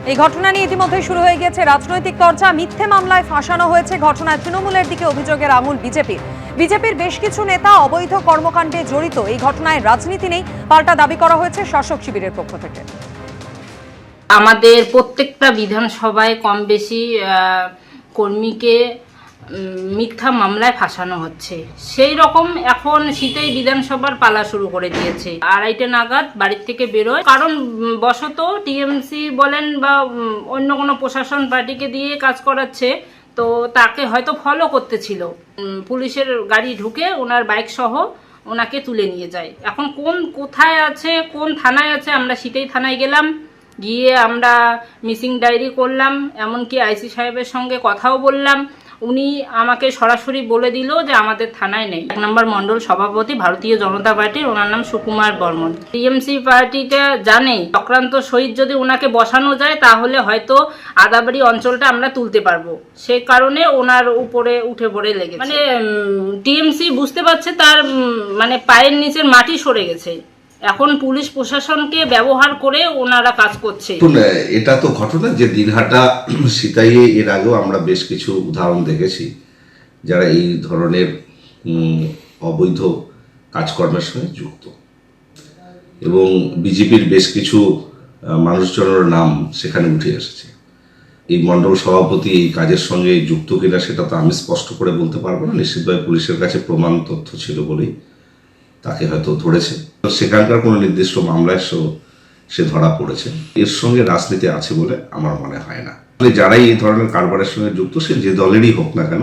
এই ঘটনা নিয়ে ইতিমধ্যে শুরু হয়ে গেছে রাজনৈতিক চর্চা। মিথ্যে মামলায় ফাঁসানো হয়েছে ঘটনায় তৃণমূলের দিকে অভিযোগের আঙুল বিজেপির বেশ কিছু নেতা অবৈধ কর্মকাণ্ডে জড়িত। এই ঘটনায় রাজনীতি নেই, পাল্টা দাবি করা হয়েছে শাসক শিবিরের পক্ষ থেকে। আমাদের প্রত্যেকটা বিধানসভায় কম বেশি কর্মীকে মিথ্যা মামলায় ফাঁসানো হচ্ছে। সেই রকম এখন শীতেই বিধানসভার পালা শুরু করে দিয়েছে। 2:30 নাগাদ বাড়ির থেকে বেরোয়, কারণ বশত টিএমসি বলেন বা অন্য কোনো প্রশাসন পার্টিকে দিয়ে কাজ করাচ্ছে, তো তাকে হয়তো ফলো করতেছিল। পুলিশের গাড়ি ঢুকে ওনার বাইক সহ ওনাকে তুলে নিয়ে যায়। এখন কোথায় আছে, কোন থানায় আছে, আমরা শীতেই থানায় গেলাম, গিয়ে আমরা মিসিং ডায়েরি করলাম, এমনকি আইসি সাহেবের সঙ্গে কথাও বললাম। উনি আমাকে সরাসরি বলে দিল যে আমাদের থানায় নেই। 1 নম্বর মণ্ডল সভাপতি ভারতীয় জনতা পার্টির, ওনার নাম সুকুমার বর্মন। টিএমসি পার্টিটা জানে চক্রান্ত সহিত যদি ওনাকে বসানো যায় তাহলে হয়তো আদাবাড়ি অঞ্চলটা আমরা তুলতে পারবো। সেই কারণে ওনার উপরে উঠে পড়ে লেগেছে। মানে টিএমসি বুঝতে পারছে তার মানে পায়ের নিচের মাটি সরে গেছে। এখন পুলিশ প্রশাসনকে ব্যবহার করে ওনারা কাজ করছে। এটা তো ঘটনা যে দিনহাটা সিতাইয়ে এর আগেও আমরা বেশ কিছু উদাহরণ দেখেছি যারা এই ধরনের অবৈধ কাজকর্মের সঙ্গে যুক্ত, এবং বিজেপির বেশ কিছু মানুষজনের নাম সেখানে উঠে এসেছে। এই মণ্ডল সভাপতি এই কাজের সঙ্গে যুক্ত কিনা সেটা তো আমি স্পষ্ট করে বলতে পারবো না। নিশ্চিতভাবে পুলিশের কাছে প্রমাণ তথ্য ছিল বলেই তাকে হয়তো ধরেছে। সেখানকার কোনো নির্দিষ্ট মামলায় সে ধরা পড়েছে। এর সঙ্গে রাজনীতি আছে বলে আমার মনে হয় না। যারাই এই ধরনের কারবারের সঙ্গে যুক্ত, সে যে দলেরই হোক না কেন,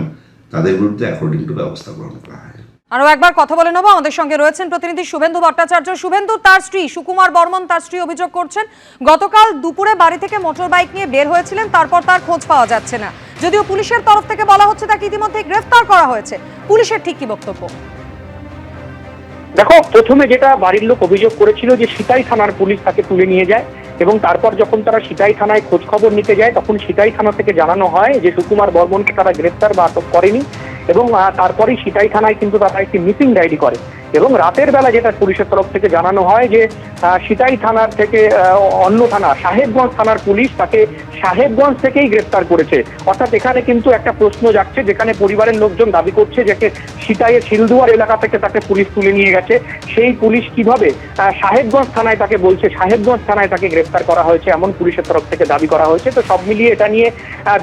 তাদের বিরুদ্ধে অ্যাকর্ডিং টু ব্যবস্থা গ্রহণ করা হয়। আরো একবার কথা বলে নেবো। আমাদের সঙ্গে রয়েছেন প্রতিনিধি শুভেন্দু ভট্টাচার্য। শুভেন্দু, তার স্ত্রী সুকুমার বর্মন, তার স্ত্রী অভিযোগ করছেন গতকাল দুপুরে বাড়ি থেকে মোটর বাইক নিয়ে বের হয়েছিলেন, তারপর তার খোঁজ পাওয়া যাচ্ছে না। যদিও পুলিশের তরফ থেকে বলা হচ্ছে তাকে ইতিমধ্যে গ্রেফতার করা হয়েছে। পুলিশের ঠিক কি বক্তব্য? দেখো, প্রথমে যেটা বাড়ির লোক অভিযোগ করেছিল যে সিতাই থানার পুলিশ তাকে তুলে নিয়ে যায়, এবং তারপর যখন তারা সিতাই থানায় খোঁজ খবর নিতে যায় তখন সিতাই থানা থেকে জানানো হয় যে সুকুমার বর্মনকে তারা গ্রেফতার বা আটক করেনি, এবং তারপরেই সিতাই থানায় কিন্তু তারা একটি মিসিং ডায়েরি করে। এবং রাতের বেলা যেটা পুলিশের তরফ থেকে জানানো হয় যে সিতাই থানার থেকে অন্য থানা সাহেবগঞ্জ থানার পুলিশ তাকে সাহেবগঞ্জ থেকেই গ্রেফতার করেছে। অর্থাৎ এখানে কিন্তু একটা প্রশ্ন যাচ্ছে, যেখানে পরিবারের লোকজন দাবি করছে যে সিতাইয়ের শিলদুয়ার এলাকা থেকে তাকে পুলিশ তুলে নিয়ে গেছে, সেই পুলিশ কিভাবে সাহেবগঞ্জ থানায় তাকে বলছে সাহেবগঞ্জ থানায় তাকে গ্রেফতার করা হয়েছে, এমন পুলিশের তরফ থেকে দাবি করা হয়েছে। তো সব মিলিয়ে এটা নিয়ে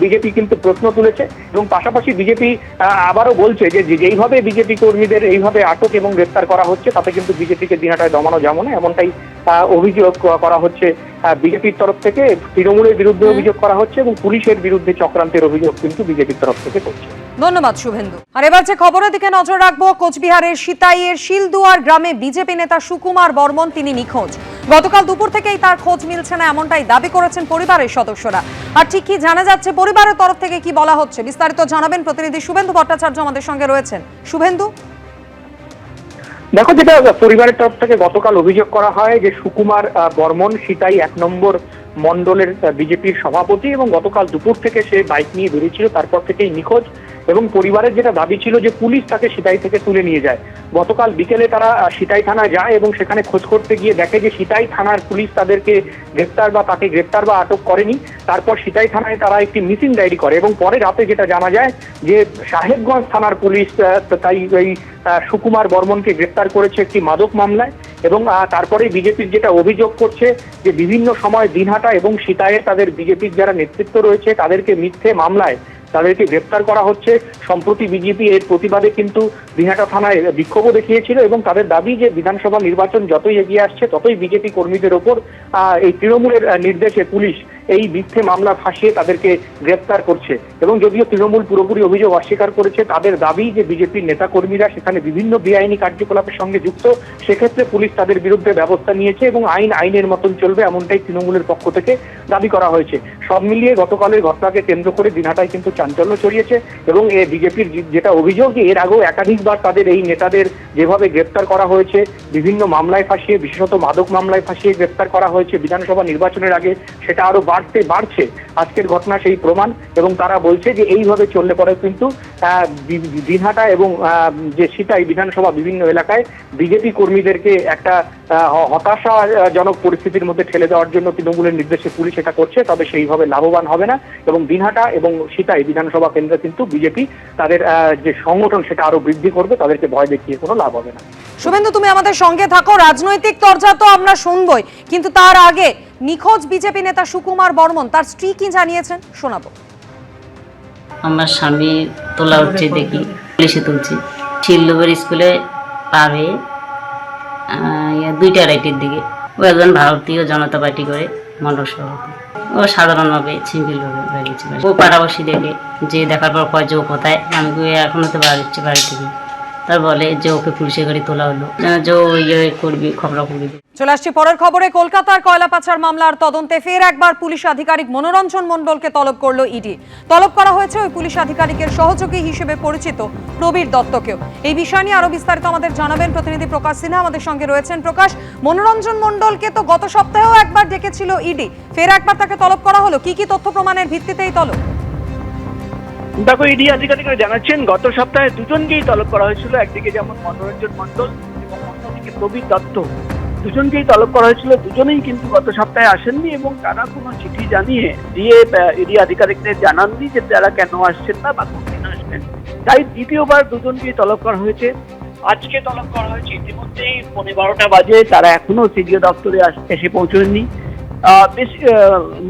বিজেপি কিন্তু প্রশ্ন তুলেছে, এবং পাশাপাশি বিজেপি আবারও বলছে যে যেইভাবে বিজেপি কর্মীদের এইভাবে আটক এবং গ্রেফতার করা হচ্ছে তাতে কিন্তু বিজেপিকে দিনহাটায় দমানো যাবে না, এমনটাই অভিযোগ করা হচ্ছে বিজেপির তরফ থেকে। তৃণমূলের বিরুদ্ধে অভিযোগ করা হচ্ছে এবং পুলিশের বিরুদ্ধে চক্রান্তের অভিযোগ কিন্তু বিজেপির তরফ থেকে করছে। ধন্যবাদ শুভেন্দু। আর এবার যে খবরের দিকে নজর রাখবো, কোচবিহারের সিতাইয়ের শিলদুয়ার গ্রামে বিজেপি নেতা সুকুমার বর্মন তিনি নিখোঁজ। গতকাল দুপুর থেকেই তার খোঁজ মিলছে না, এমনটাই দাবি করেছেন পরিবারের সদস্যরা। আর ঠিক কি জানা যাচ্ছে, পরিবারের তরফ থেকে কি বলা হচ্ছে, বিস্তারিত জানাবেন প্রতিনিধি শুভেন্দু ভট্টাচার্য আমাদের সঙ্গে রয়েছেন। শুভেন্দু, দেখো, যেটা পরিবারের তরফ থেকে গতকাল অভিযোগ করা হয় যে সুকুমার বর্মন সিতাই 1 নম্বর মণ্ডলের বিজেপির সভাপতি, এবং গতকাল দুপুর থেকে সে বাইক নিয়ে বেরিয়েছিল, তারপর থেকেই নিখোঁজ। এবং পরিবারের যেটা দাবি ছিল যে পুলিশ তাকে সিতাই থেকে তুলে নিয়ে যায়। গতকাল বিকেলে তারা সিতাই থানায় যায় এবং সেখানে খোঁজ করতে গিয়ে দেখে যে সিতাই থানার পুলিশ তাদেরকে তাকে গ্রেফতার বা আটক করেনি। তারপর সিতাই থানায় তারা একটি মিসিং ডায়েরি করে, এবং পরে রাতে যেটা জানা যায় যে সাহেবগঞ্জ থানার পুলিশ তাই এই সুকুমার বর্মনকে গ্রেফতার করেছে একটি মাদক মামলায়। এবং তারপরে বিজেপির যেটা অভিযোগ করছে যে বিভিন্ন সময় দিনহাটা এবং সিতাইয়ে তাদের বিজেপির যারা নেতৃত্ব রয়েছে তাদেরকে মিথ্যে মামলায় তাদেরকে গ্রেফতার করা হচ্ছে। সম্প্রতি বিজেপি এর প্রতিবাদে কিন্তু দিনহাটা থানায় বিক্ষোভও দেখিয়েছিল, এবং তাদের দাবি যে বিধানসভা নির্বাচন যতই এগিয়ে আসছে ততই বিজেপি কর্মীদের ওপর এই তৃণমূলের নির্দেশে পুলিশ এই মিথ্যে মামলা ফাঁসিয়ে তাদেরকে গ্রেফতার করছে। এবং যদিও তৃণমূল পুরোপুরি অভিযোগ অস্বীকার করেছে, তাদের দাবি যে বিজেপির নেতা কর্মীরা সেখানে বিভিন্ন বেআইনি কার্যকলাপের সঙ্গে যুক্ত, সেক্ষেত্রে পুলিশ তাদের বিরুদ্ধে ব্যবস্থা নিয়েছে এবং আইনের মতন চলবে, এমনটাই তৃণমূলের পক্ষ থেকে দাবি করা হয়েছে। সব মিলিয়ে গতকালের ঘটনাকে কেন্দ্র করে দিনহাটায় কিন্তু চাঞ্চল্য ছড়িয়েছে, এবং বিজেপির যেটা অভিযোগ যে এর আগেও একাধিকবার তাদের এই নেতাদের যেভাবে গ্রেফতার করা হয়েছে, বিভিন্ন মামলায় ফাঁসিয়ে, বিশেষত মাদক মামলায় ফাঁসিয়ে গ্রেফতার করা হয়েছে বিধানসভা নির্বাচনের আগে, সেটা আরো বাড়ছে আজকের ঘটনা সেই প্রমাণ। এবং তারা বলছে যে এইভাবে চললে পরে কিন্তু দিনহাটা এবং যে সিতাই বিধানসভা বিভিন্ন এলাকায় বিজেপি কর্মীদেরকে একটা হতাশাজনক পরিস্থিতির মধ্যে ঠেলে দেওয়ার জন্য তৃণমূলের নির্দেশে পুলিশ এটা করছে, তবে সেইভাবে লাভবান হবে না। এবং দিনহাটা এবং সিতাই বিধানসভা কেন্দ্রে কিন্তু বিজেপি তাদের যে সংগঠন সেটা আরো বৃদ্ধি করবে, তাদেরকে ভয় দেখিয়ে কোনো লাভ হবে না। শুভেন্দু, তুমি আমাদের সঙ্গে থাকো। রাজনৈতিক চর্চা তো আমরা শুনবই, কিন্তু তার আগে নিখোঁজ বিজেপি নেতা সুকুমার বর্মন তার স্ত্রী কি জানিয়েছেন শোনাবো। আমার স্বামী তোলা উঠছে দেখি, পুলিশে তুলছি শিলডুবের স্কুলে পার হয়ে 2টা-2:30 দিকে। ও একজন ভারতীয় জনতা পার্টি করে মন্ডল সভাপতি। ও সাধারণভাবে সিম্পলভাবে বেরিয়েছে। ও পাড়াবাসী দেখে যে দেখার পর কয় যে ও কোথায়, আমি এখনো তো বাড়িচ্ছে বাড়ি থেকে। তার বলে যে ওকে পুলিশের গাড়ি তোলা হলো, যে ইয়ে করবি খবরা করবি। চলে আসছি পরের খবরে। কলকাতার কয়লা পাচার মামলার তদন্তে ফের একবার পুলিশ আধিকারিক মনোরঞ্জন মণ্ডলকে তলব করলো ইডি। তলব করা হয়েছে ওই পুলিশ আধিকারিকের সহযোগী হিসেবে পরিচিত প্রবীর দত্তকেও। এই বিষয় নিয়ে আরো বিস্তারিত আমাদের জানাবেন প্রতিনিধি প্রকাশ সিনহা, আমাদের সঙ্গে রয়েছেন। প্রকাশ, মনোরঞ্জন মণ্ডলকে তো গত সপ্তাহেও একবার ডেকেছিল ইডি, ফের একবার তাকে তলব করা হলো, কি কি তথ্য প্রমাণের ভিত্তিতেই তলব? দেখো, ইডি আধিকারিকরা জানাচ্ছেন গত সপ্তাহে দুজনকেই তলব করা হয়েছিল। একদিকে যেমন মনোরঞ্জন মণ্ডল এবং অন্যদিকে প্রবীর দত্ত, দুজনকেই তলব করা হয়েছিল। দুজনেই কিন্তু গত সপ্তাহে আসেননি এবং তারা কোনো চিঠি দিয়ে ইডি আধিকারিকদের জানাননি যে তারা কেন আসছেন না বা কোনদিন আসবেন। তাই দ্বিতীয়বার দুজনকেই তলব করা হয়েছে। আজকে তলব করা হয়েছে। ইতিমধ্যেই 12:15 বাজে, তারা এখনো সিডিও দপ্তরে এসে পৌঁছননি।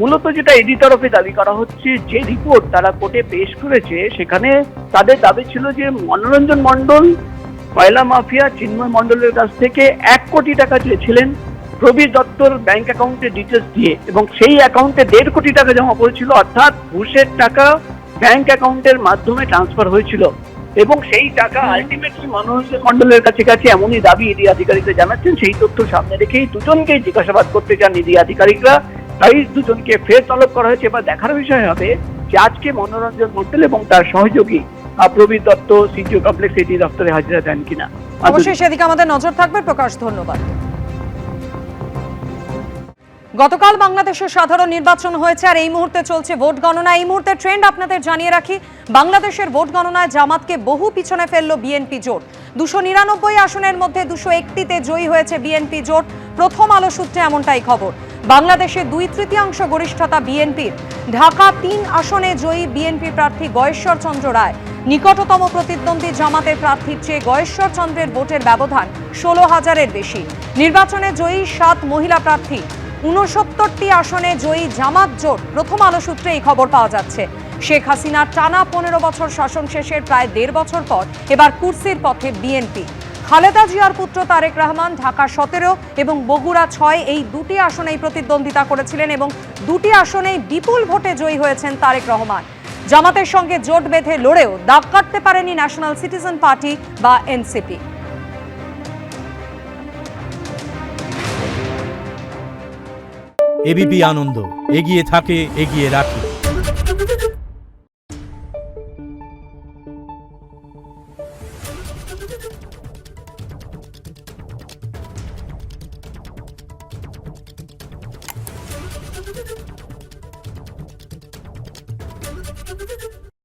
মূলত যেটা ইডি তরফে দাবি করা হচ্ছে, যে রিপোর্ট তারা কোর্টে পেশ করেছে সেখানে তাদের দাবি ছিল যে মনোরঞ্জন মণ্ডল কয়লা মাফিয়া চিন্ময় মণ্ডলের কাছ থেকে 1 কোটি টাকা চেয়েছিলেন প্রবীর দত্তর ব্যাংক অ্যাকাউন্টের ডিটেলস দিয়ে, এবং সেই অ্যাকাউন্টে 1.5 কোটি টাকা জমা পড়েছিল, অর্থাৎ ঘুষের টাকা ব্যাংক অ্যাকাউন্টের মাধ্যমে ট্রান্সফার হয়েছিল এবং সেই টাকা আলটিমেটলি মনোরঞ্জন মণ্ডলের কাছে গেছে, এমনই দাবি ইডি আধিকারিকরা জানাচ্ছেন। সেই তথ্য সামনে রেখেই দুজনকেই জিজ্ঞাসাবাদ করতে চান ইডি আধিকারিকরা, তাই দুজনকে ফের তলব করা হয়েছে। এবার দেখার বিষয় হবে যে আজকে মনোরঞ্জন মণ্ডল এবং তার সহযোগী Prabir Dutta CGO complex ED দপ্তরে হাজিরা দেন কিনা। অবশ্যই সেদিকে আমাদের নজর থাকবে। প্রকাশ, ধন্যবাদ। গতকাল বাংলাদেশের সাধারণ নির্বাচন হয়েছে আর এই মুহূর্তে চলছে ভোট গণনা। এই মুহূর্তে ট্রেন্ড আপনাদের জানিয়ে রাখি, বাংলাদেশের ভোট গণনায় জামাতকে বহু পিছনে ফেলল বিএনপি জোট। 299 আসনের মধ্যে 201টিতে জয়ী হয়েছে বিএনপি জোট। প্রথম আলো সূত্রে এমনটাই খবর। বাংলাদেশে 2/3 গরিষ্ঠতা বিএনপির। ঢাকা 3 আসনে জয়ী বিএনপি প্রার্থী গয়েশ্বর চন্দ্র রায়। নিকটতম প্রতিদ্বন্দ্বী জামাতের প্রার্থীর চেয়ে গয়েশ্বর চন্দ্রের ভোটের ব্যবধান 16,000-এর বেশি। নির্বাচনে জয়ী 7 মহিলা প্রার্থী। 69টি আসনে জয়ী জামাত জোট। প্রথম আলো সূত্রে এই খবর পাওয়া যাচ্ছে। শেখ হাসিনার টানা 15 বছর শাসন শেষের প্রায় 1.5 বছর পর এবার কুর্সির পথে বিএনপি। খালেদা জিয়ার পুত্র তারেক রহমান ঢাকা 17 এবং বগুড়া 6 এই দুটি আসনেই প্রতিদ্বন্দ্বিতা করেছিলেন এবং দুটি আসনেই বিপুল ভোটে জয়ী হয়েছেন তারেক রহমান। জামাতের সঙ্গে জোট বেঁধে লড়েও দাগ কাটতে পারেনি ন্যাশনাল সিটিজেন পার্টি বা এনসিপি। এবিপি আনন্দ, এগিয়ে থাকে, এগিয়ে রাখে।